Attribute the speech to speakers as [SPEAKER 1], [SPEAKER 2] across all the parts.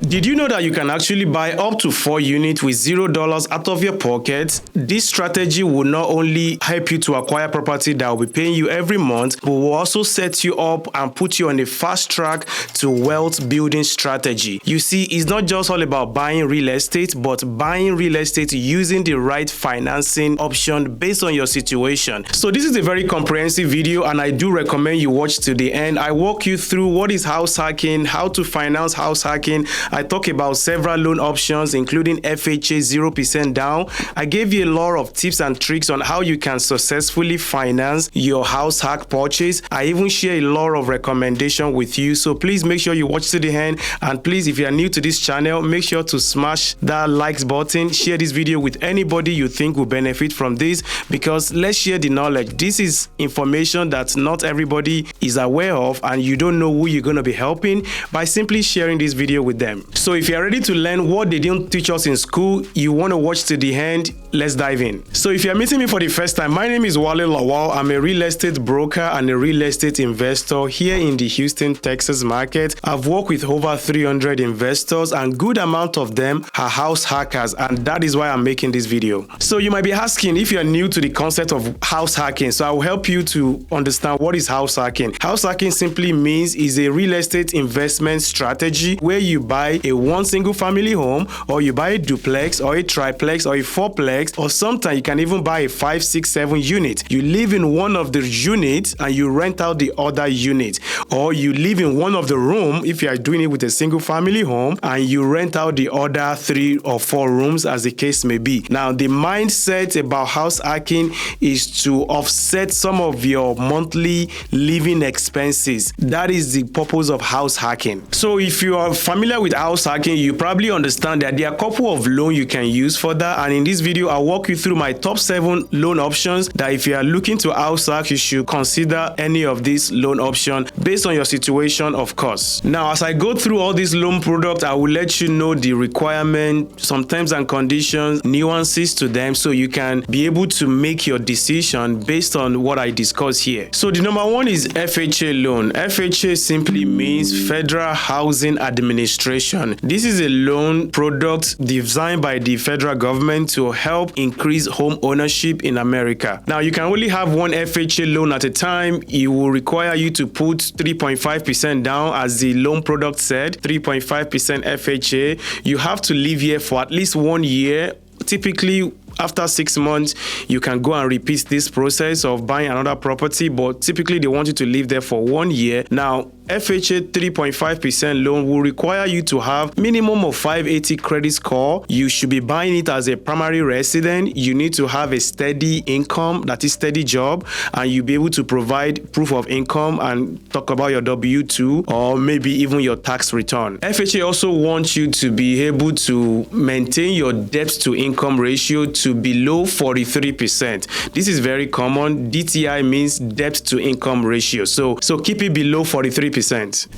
[SPEAKER 1] Did you know that you can actually buy up to 4 units with $0 out of your pocket? This strategy will not only help you to acquire property that will be paying you every month, but will also set you up and put you on a fast track to wealth building strategy. You see, it's not just all about buying real estate, but buying real estate using the right financing option based on your situation. So this is a very comprehensive video, and I do recommend you watch to the end. I walk you through what is house hacking, how to finance house hacking. I talk about several loan options, including FHA 0% down. I gave you a lot of tips and tricks on how you can successfully finance your house hack purchase. I even share a lot of recommendations with you. So please make sure you watch to the end. And please, if you are new to this channel, make sure to smash that likes button. Share this video with anybody you think will benefit from this, because let's share the knowledge. This is information that not everybody is aware of, and you don't know who you're going to be helping by simply sharing this video with them. So if you're ready to learn what they didn't teach us in school, you want to watch to the end, let's dive in. So if you're meeting me for the first time, my name is Wale. I'm a real estate broker and a real estate investor here in the Houston, Texas market. I've worked with over 300 investors, and good amount of them are house hackers, and that is why I'm making this video. So you might be asking if you're new to the concept of house hacking. So I will help you to understand what is house hacking. House hacking simply means is a real estate investment strategy where you buy a one single family home, or you buy a duplex or a triplex or a fourplex, or sometimes you can even buy a 5, 6, 7 unit. You live in one of the units and you rent out the other unit, or you live in one of the room if you are doing it with a single family home and you rent out the other 3 or 4 rooms as the case may be. Now the mindset about house hacking is to offset some of your monthly living expenses. That is the purpose of house hacking. So if you are familiar with house hacking, you probably understand that there are a couple of loans you can use for that, and in this video I'll walk you through my top 7 loan options that if you are looking to house hack, you should consider any of these loan options based on your situation, of course. Now as I go through all these loan products, I will let you know the requirement, some terms and conditions, nuances to them, so you can be able to make your decision based on what I discuss here. So the number 1 is FHA loan. FHA simply means Federal Housing Administration. This is a loan product designed by the federal government to help increase home ownership in America. Now you can only have one FHA loan at a time. It will require you to put 3.5% down, as the loan product said, 3.5% FHA. You have to live here for at least 1 year. Typically, after 6 months, you can go and repeat this process of buying another property, but typically they want you to live there for 1 year. Now, FHA 3.5% loan will require you to have minimum of 580 credit score. You should be buying it as a primary resident. You need to have a steady income, that is steady job, and you'll be able to provide proof of income and talk about your W-2 or maybe even your tax return. FHA also wants you to be able to maintain your debt to income ratio to below 43%. This is very common. DTI means debt to income ratio. So keep it below 43%.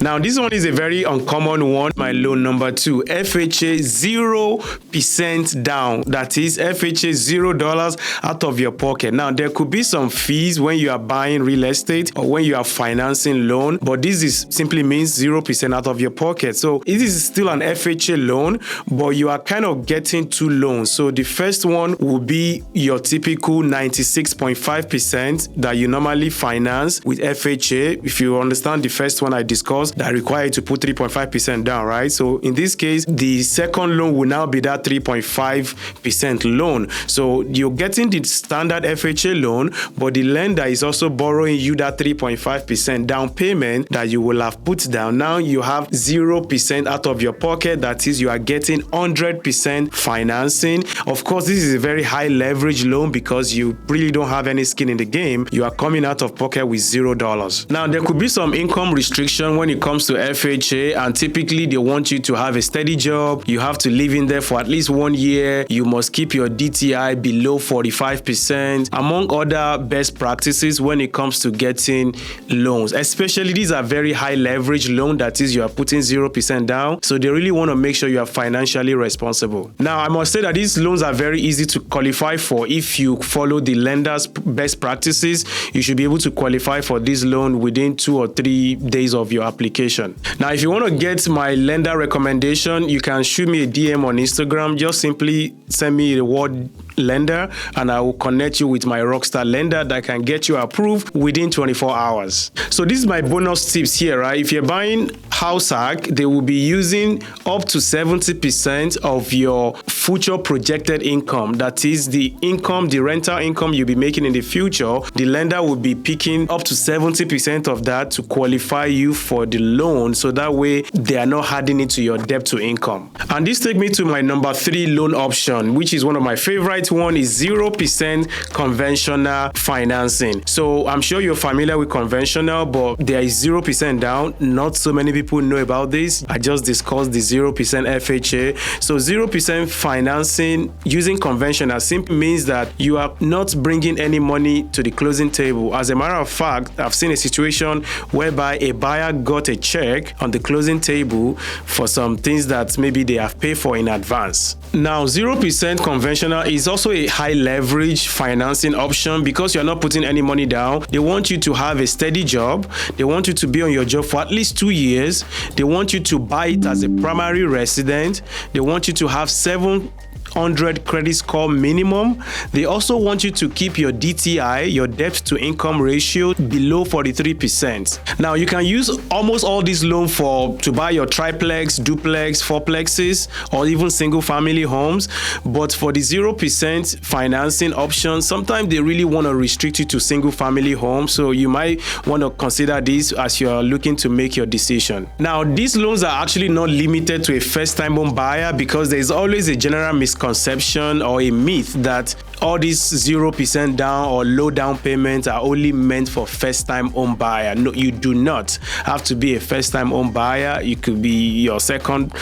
[SPEAKER 1] Now this one is a very uncommon one. My loan number 2, FHA 0% down. That is FHA $0 out of your pocket. Now there could be some fees when you are buying real estate or when you are financing loan, but this is simply means 0% out of your pocket. So it is still an FHA loan, but you are kind of getting 2 loans. So the first one will be your typical 96.5% that you normally finance with FHA. If you understand the first one I discussed, that require you to put 3.5% down, right? So in this case, the second loan will now be that 3.5% loan. So you're getting the standard FHA loan, but the lender is also borrowing you that 3.5% down payment that you will have put down. Now you have 0% out of your pocket. That is, you are getting 100% financing. Of course, this is a very high leverage loan because you really don't have any skin in the game. You are coming out of pocket with $0. Now there could be some income restriction when it comes to FHA, and typically they want you to have a steady job. You have to live in there for at least 1 year. You must keep your DTI below 45%, among other best practices when it comes to getting loans. Especially these are very high leverage loan, that is, you are putting 0% down. So they really want to make sure you are financially responsible. Now I must say that these loans are very easy to qualify for. If you follow the lender's best practices, you should be able to qualify for this loan within 2 or 3 days days of your application. Now, if you want to get my lender recommendation, you can shoot me a DM on Instagram. Just simply send me the word lender and I will connect you with my rockstar lender that can get you approved within 24 hours. So this is my bonus tips here, right? If you're buying house hack, they will be using up to 70% of your future projected income. That is the income, the rental income you'll be making in the future. The lender will be picking up to 70% of that to qualify you for the loan. So that way they are not adding it to your debt to income. And this takes me to my number 3 loan option, which is one of my favorite one, is 0% conventional financing. So I'm sure you're familiar with conventional, but there is 0% down. Not so many people know about this. I just discussed the 0% FHA. So 0% financing using conventional simply means that you are not bringing any money to the closing table. As a matter of fact, I've seen a situation whereby a buyer got a check on the closing table for some things that maybe they have paid for in advance. Now, 0% conventional is also a high leverage financing option because you're not putting any money down. They want you to have a steady job. They want you to be on your job for at least 2 years. They want you to buy it as a primary resident. They want you to have 700 credit score minimum. They also want you to keep your DTI, your debt to income ratio, below 43%. Now, you can use almost all these loans to buy your triplex, duplex, fourplexes, or even single family homes. But for the 0% financing option, sometimes they really want to restrict you to single family homes. So you might want to consider this as you're looking to make your decision. Now, these loans are actually not limited to a first-time home buyer because there is always a general misconception or a myth that all these 0% down or low down payments are only meant for first-time home buyer. No, you do not have to be a first-time home buyer. It could be your second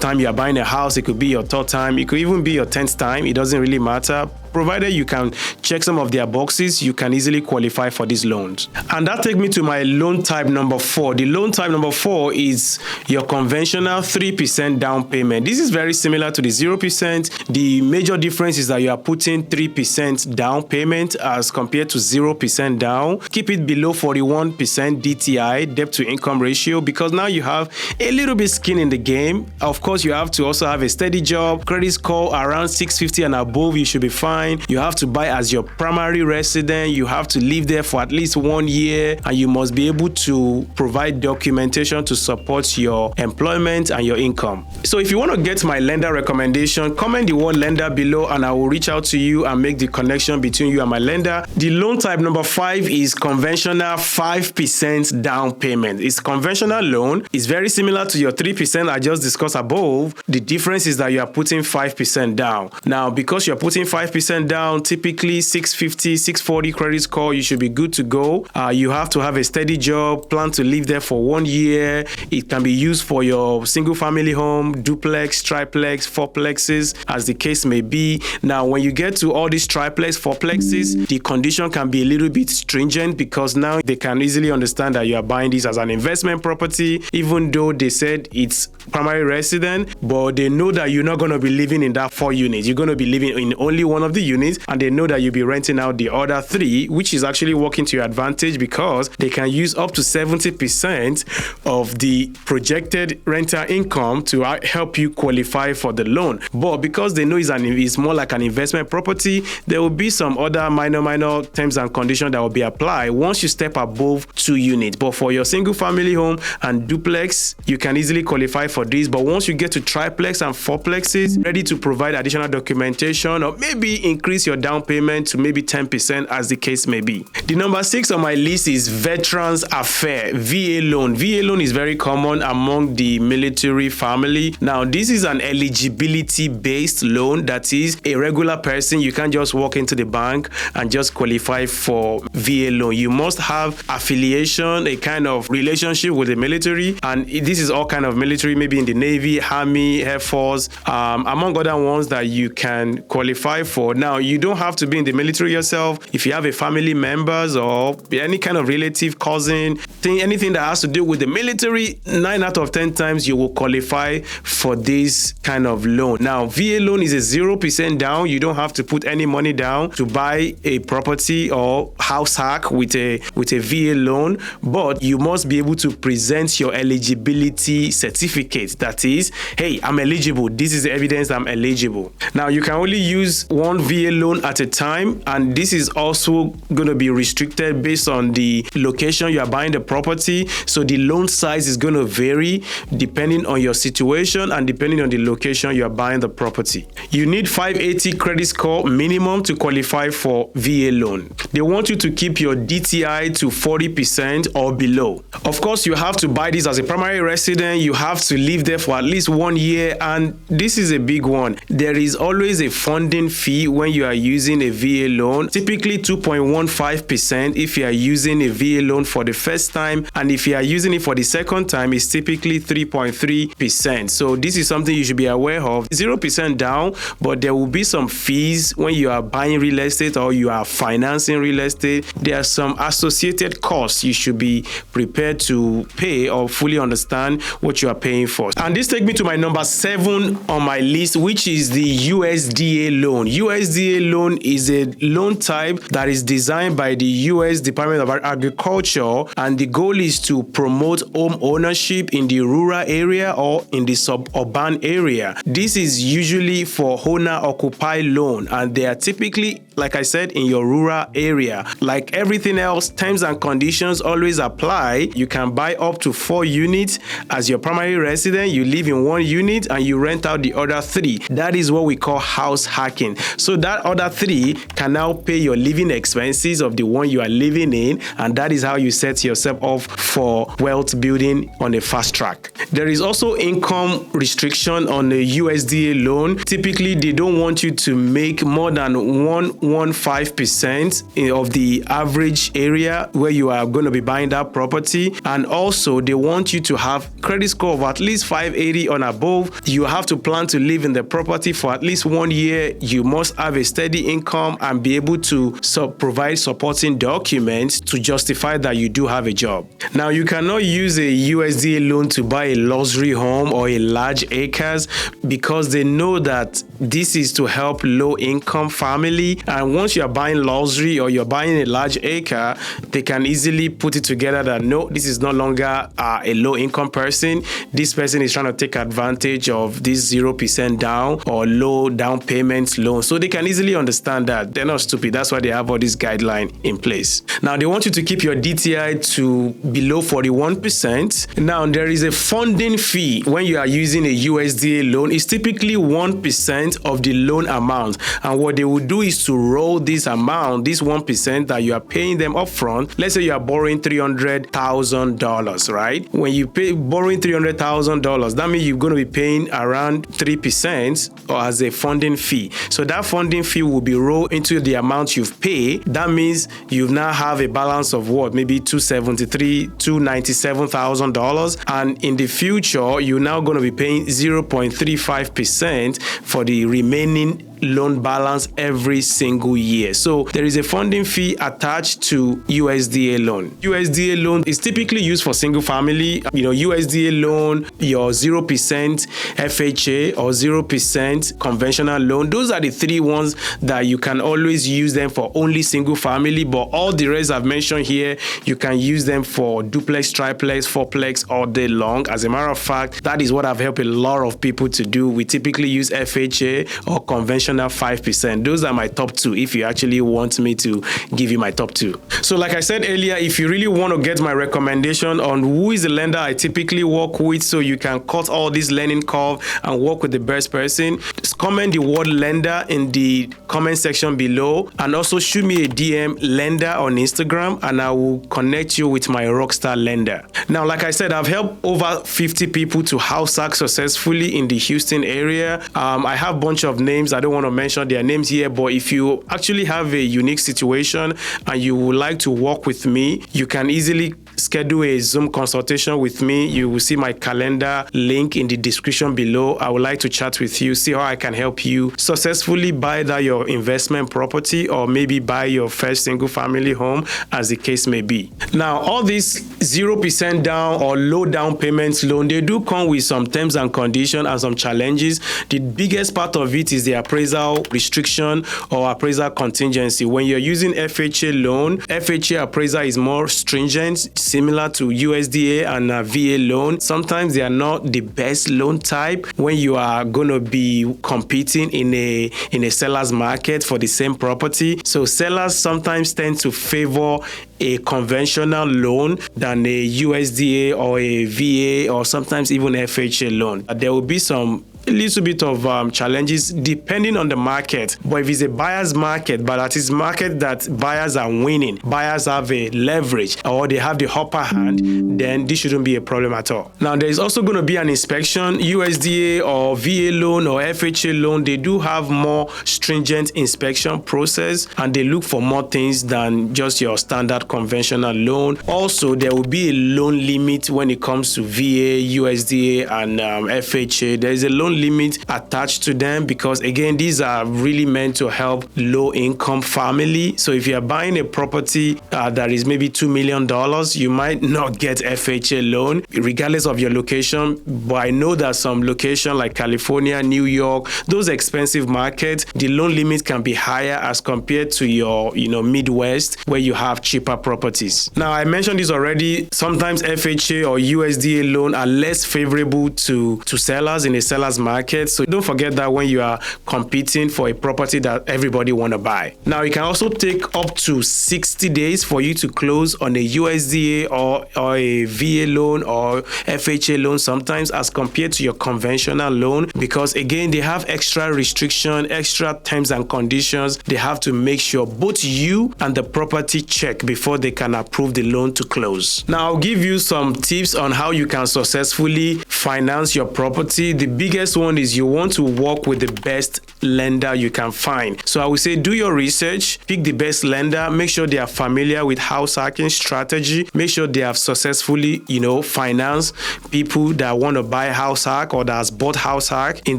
[SPEAKER 1] time you are buying a house. It could be your third time. It could even be your 10th time. It doesn't really matter. Provided you can check some of their boxes, you can easily qualify for these loans. And that takes me to my loan type number 4. The loan type number 4 is your conventional 3% down payment. This is very similar to the 0%. The major difference is that you are putting 3% down payment as compared to 0% down. Keep it below 41% DTI, debt to income ratio, because now you have a little bit skin in the game. Of course, you have to also have a steady job, credit score around 650 and above, you should be fine. You have to buy as your primary resident. You have to live there for at least 1 year, and you must be able to provide documentation to support your employment and your income. So if you want to get my lender recommendation, comment the word lender below and I will reach out to you and make the connection between you and my lender. The loan type number 5 is conventional 5% down payment. It's conventional loan. It's very similar to your 3% I just discussed above. The difference is that you are putting 5% down. Now, because you're putting 5% down, typically 650, 640 credit score, you should be good to go. You have to have a steady job, plan to live there for 1 year. It can be used for your single family home, duplex, triplex, fourplexes, as the case may be. Now, when you get to all these triplex, fourplexes, the condition can be a little bit stringent because now they can easily understand that you are buying this as an investment property, even though they said it's primary resident, but they know that you're not going to be living in that 4 units. You're going to be living in only one of the units, and they know that you'll be renting out the other 3, which is actually working to your advantage because they can use up to 70% of the projected rental income to help you qualify for the loan. But because they know it's more like an investment property, there will be some other minor terms and conditions that will be applied once you step above 2 units. But for your single family home and duplex, you can easily qualify for this. But once you get to triplex and fourplexes, ready to provide additional documentation or maybe increase your down payment to maybe 10% as the case may be. The number 6 on my list is Veterans Affair, VA loan. VA loan is very common among the military family. Now, this is an eligibility-based loan. That is, a regular person, you can't just walk into the bank and just qualify for VA loan. You must have affiliation, a kind of relationship with the military, and this is all kind of military, maybe in the Navy, Army, Air Force, among other ones that you can qualify for. Now, you don't have to be in the military yourself. If you have a family members or any kind of relative, cousin, anything that has to do with the military, 9 out of 10 times you will qualify for this kind of loan. Now, VA loan is a 0% down. You don't have to put any money down to buy a property or house hack with a VA loan, but you must be able to present your eligibility certificate. That is, hey, I'm eligible. This is the evidence I'm eligible. Now, you can only use one VA loan at a time, and this is also going to be restricted based on the location you are buying the property. So the loan size is going to vary depending on your situation and depending on the location you are buying the property. You need 580 credit score minimum to qualify for VA loan. They want you to keep your DTI to 40% or below. Of course, you have to buy this as a primary resident. You have to live there for at least 1 year, and this is a big one. There is always a funding fee when you are using a VA loan, typically 2.15% if you are using a VA loan for the first time, and if you are using it for the second time, it's typically 3.3%. So this is something you should be aware of. 0% down, but there will be some fees when you are buying real estate or you are financing real estate. There are some associated costs you should be prepared to pay or fully understand what you are paying for. And this takes me to my number 7 on my list, which is the USDA loan. USDA loan is a loan type that is designed by the US Department of Agriculture, and the goal is to promote home ownership in the rural area or in the suburban area. This is usually for owner-occupied loan, and they are typically, like I said, in your rural area. Like everything else, terms and conditions always apply. You can buy up to 4 units as your primary resident. You live in 1 unit and you rent out the other 3. That is what we call house hacking. So that other 3 can now pay your living expenses of the one you are living in, and that is how you set yourself up for wealth building on a fast track. There is also income restriction on a USDA loan. Typically, they don't want you to make more than 1.15% of the average area where you are going to be buying that property. And also, they want you to have credit score of at least 580 on above. You have to plan to live in the property for at least 1 year. You must have a steady income and be able to provide supporting documents to justify that you do have a job. Now, you cannot use a USDA loan to buy a luxury home or a large acres because they know that this is to help low-income family. And once you are buying luxury or you're buying a large acre, they can easily put it together that no, this is no longer a low-income person. This person is trying to take advantage of this 0% down or low down payment loan. So they can easily understand that. They're not stupid. That's why they have all this guideline in place. Now, they want you to keep your DTI to below 41%. Now, there is a funding fee when you are using a USDA loan. It's typically 1% of the loan amount. And what they will do is to roll this amount, this 1% that you are paying them upfront. Let's say you are borrowing $300,000, right? When you borrowing $300,000, that means you're going to be paying around 3% or as a funding fee. So that funding fee will be rolled into the amount you've paid. That means you now have a balance of what? Maybe $297,000. And in the future, you're now going to be paying 0.35% for the remaining loan balance every single year. So there is a funding fee attached to USDA loan. USDA loan is typically used for single family. USDA loan, your 0% FHA or 0% conventional loan. Those are the 3 ones that you can always use them for only single family, but all the rest I've mentioned here, you can use them for duplex, triplex, fourplex all day long. As a matter of fact, that is what I've helped a lot of people to do. We typically use FHA or conventional 5%. Those are my top 2 if you actually want me to give you my top 2. So like I said earlier, if you really want to get my recommendation on who is the lender I typically work with so you can cut all this learning curve and work with the best person, just comment the word lender in the comment section below, and also shoot me a DM lender on Instagram and I will connect you with my rockstar lender. Now, like I said, I've helped over 50 people to house hack successfully in the Houston area. I have a bunch of names. I don't want to mention their names here, but if you actually have a unique situation and you would like to work with me, you can easily schedule a Zoom consultation with me, you will see my calendar link in the description below. I would like to chat with you, see how I can help you successfully buy that your investment property, or maybe buy your first single family home, as the case may be. Now, all these 0% down or low down payments loan, they do come with some terms and conditions and some challenges. The biggest part of it is the appraisal restriction or appraisal contingency. When you're using FHA loan, FHA appraisal is more stringent, similar to USDA and VA loan. Sometimes they are not the best loan type when you are going to be competing in a seller's market for the same property. So sellers sometimes tend to favor a conventional loan than a USDA or a VA or sometimes even FHA loan. There will be a little bit of challenges depending on the market. But if it's a buyer's market, but that is market that buyers are winning, buyers have a leverage or they have the upper hand, then this shouldn't be a problem at all. Now, there is also going to be an inspection. USDA or VA loan or FHA loan, they do have more stringent inspection process and they look for more things than just your standard conventional loan. Also, there will be a loan limit when it comes to VA, USDA and FHA. There is a loan limit attached to them because, again, these are really meant to help low-income family. So if you're buying a property that is maybe $2 million, you might not get FHA loan regardless of your location. But I know that some locations like California, New York, those expensive markets, the loan limit can be higher as compared to your Midwest where you have cheaper properties. Now, I mentioned this already. Sometimes FHA or USDA loan are less favorable to sellers in a seller's market. So don't forget that when you are competing for a property that everybody want to buy. Now, it can also take up to 60 days for you to close on a USDA or a VA loan or FHA loan sometimes as compared to your conventional loan, because again, they have extra restriction, extra terms and conditions. They have to make sure both you and the property check before they can approve the loan to close. Now, I'll give you some tips on how you can successfully finance your property. The biggest one is you want to work with the best lender you can find. So I would say do your research, pick the best lender, make sure they are familiar with house hacking strategy, make sure they have successfully, financed people that want to buy house hack or that has bought house hack in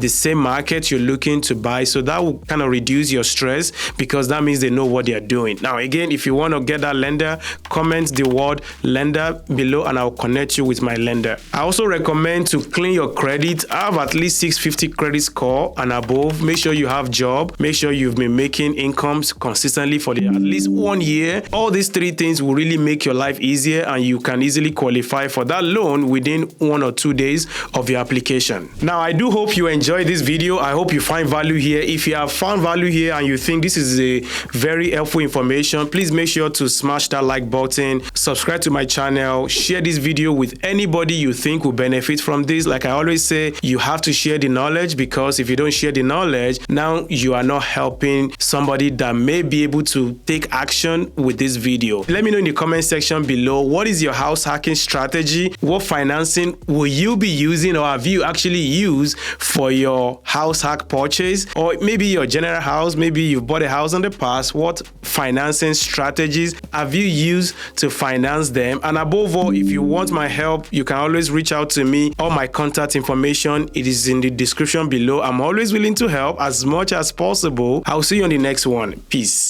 [SPEAKER 1] the same market you're looking to buy. So that will kind of reduce your stress because that means they know what they're doing. Now, again, if you want to get that lender, comment the word lender below and I'll connect you with my lender. I also recommend to clean your credit. Have at least 650 credit score and above. Make sure you have job. Make sure you've been making incomes consistently for at least 1 year. All these three things will really make your life easier and you can easily qualify for that loan within 1 or 2 days of your application. Now, I do hope you enjoyed this video. I hope you find value here. If you have found value here and you think this is a very helpful information, please make sure to smash that like button, subscribe to my channel, share this video with anybody you think will benefit from this. Like I always say, you have to share the knowledge, because if you don't share the knowledge, now you are not helping somebody that may be able to take action with this video. Let me know in the comment section below, what is your house hacking strategy? What financing will you be using or have you actually used for your house hack purchase? Or maybe your general house, maybe you've bought a house in the past. What financing strategies have you used to finance them? And above all, if you want my help, you can always reach out to me. All my contact information, it is in the description below. I'm always willing to help as much as possible. I'll see you on the next one. Peace.